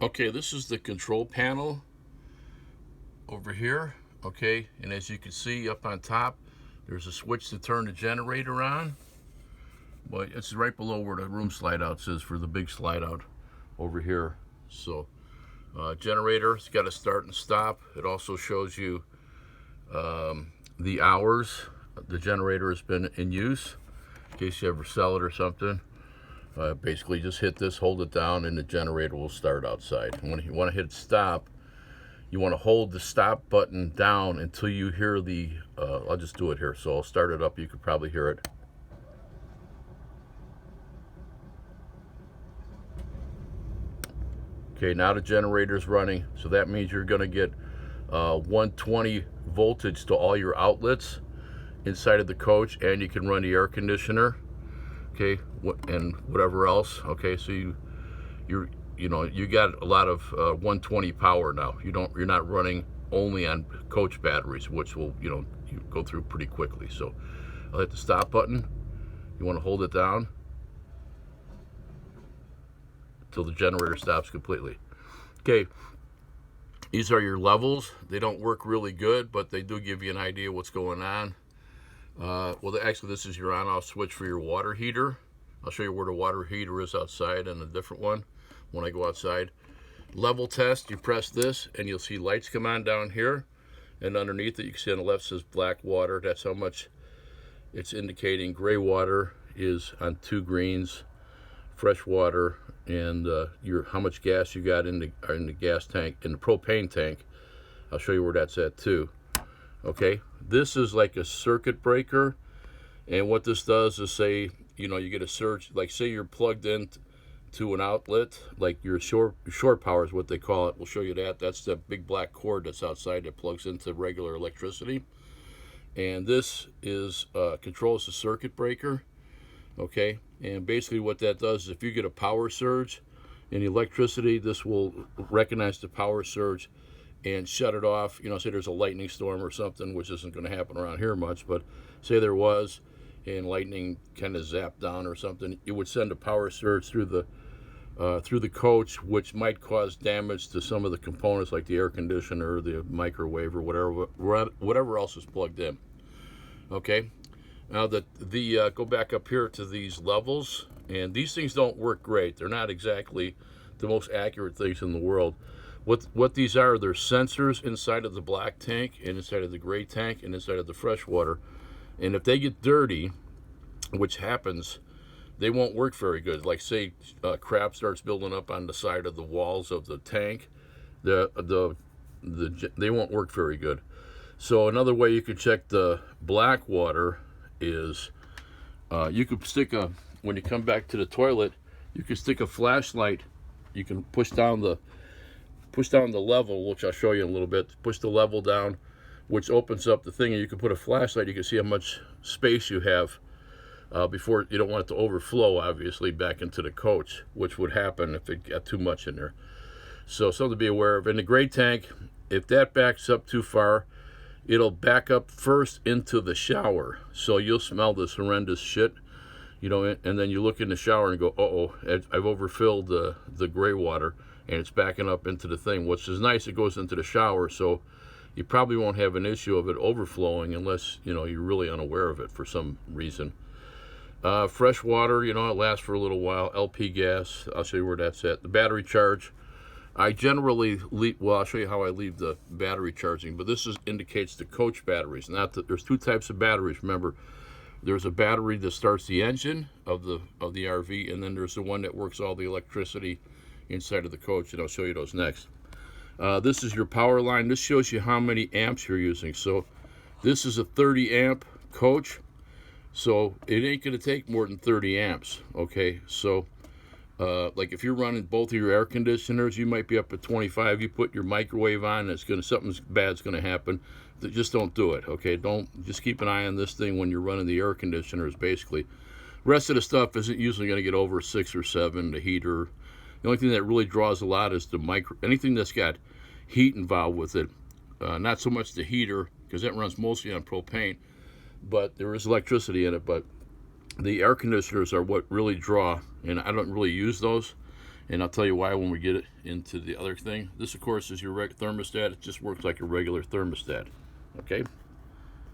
Okay, this is the control panel over here. Okay, and as you can see up on top, there's a switch to turn the generator on. Well, it's right below where the room slide out says for the big slide out over here. So generator, it's got to start and stop. It also shows you the hours the generator has been in use in case you ever sell it or something. Basically just hit this, hold it down, and the generator will start outside. And when you want to hit stop, you want to hold the stop button down until you hear the I'll just do it here, so I'll start it up. You could probably hear it. Okay, now the generator's running, so that means you're going to get 120 voltage to all your outlets inside of the coach, and you can run the air conditioner, okay, and whatever else. Okay, so you got a lot of 120 power now. You're not running only on coach batteries, which will you go through pretty quickly. So I'll hit the stop button. You want to hold it down until the generator stops completely. Okay, these are your levels. They don't work really good, but they do give you an idea what's going on. Well, actually, this is your on-off switch for your water heater. I'll show you where the water heater is outside and a different one when I go outside. Level test, you press this and you'll see lights come on down here, and underneath it you can see on the left says black water. That's how much it's indicating. Gray water is on 2 greens, fresh water, and how much gas you got in the gas tank, in the propane tank. I'll show you where that's at too. Okay, this is like a circuit breaker, and what this does is say, you get a surge, like say you're plugged in to an outlet, like your short power is what they call it. We'll show you that. That's the big black cord that's outside that plugs into regular electricity, and this is controls the circuit breaker. Okay, and basically what that does is if you get a power surge in electricity, this will recognize the power surge and shut it off. Say there's a lightning storm or something, which isn't going to happen around here much, but say there was, and lightning kind of zapped down or something, it would send a power surge through the coach, which might cause damage to some of the components like the air conditioner, the microwave, or whatever else is plugged in. Okay, now go back up here to these levels, and these things don't work great. They're not exactly the most accurate things in the world. What these are, they're sensors inside of the black tank and inside of the gray tank and inside of the fresh water. And if they get dirty, which happens, they won't work very good. Like say crap starts building up on the side of the walls of the tank, they won't work very good. So another way you could check the black water is you could when you come back to the toilet, you can stick a flashlight. You can push down the level, which I'll show you in a little bit. Push the level down, which opens up the thing, and you can put a flashlight. You can see how much space you have before. You don't want it to overflow, obviously, back into the coach, which would happen if it got too much in there. So something to be aware of. In the gray tank, if that backs up too far, it'll back up first into the shower. So you'll smell this horrendous shit, and then you look in the shower and go, uh-oh, I've overfilled the gray water, and it's backing up into the thing, which is nice. It goes into the shower, so you probably won't have an issue of it overflowing unless, you're really unaware of it for some reason. Fresh water, it lasts for a little while. LP gas, I'll show you where that's at. The battery charge, I generally I'll show you how I leave the battery charging, but this indicates the coach batteries. There's 2 types of batteries. Remember, there's a battery that starts the engine of the RV, and then there's the one that works all the electricity inside of the coach, and I'll show you those next. This is your power line. This shows you how many amps you're using. So this is a 30 amp coach, so it ain't going to take more than 30 amps. Okay, so like if you're running both of your air conditioners, you might be up at 25. You put your microwave on, something bad's going to happen. Just don't do it. Okay, just keep an eye on this thing when you're running the air conditioners. Basically, the rest of the stuff isn't usually going to get over 6 or 7. The heater. The only thing that really draws a lot is anything that's got heat involved with it. Not so much the heater, because that runs mostly on propane, but there is electricity in it. But the air conditioners are what really draw, and I don't really use those. And I'll tell you why when we get it into the other thing. This, of course, is your thermostat. It just works like a regular thermostat. Okay.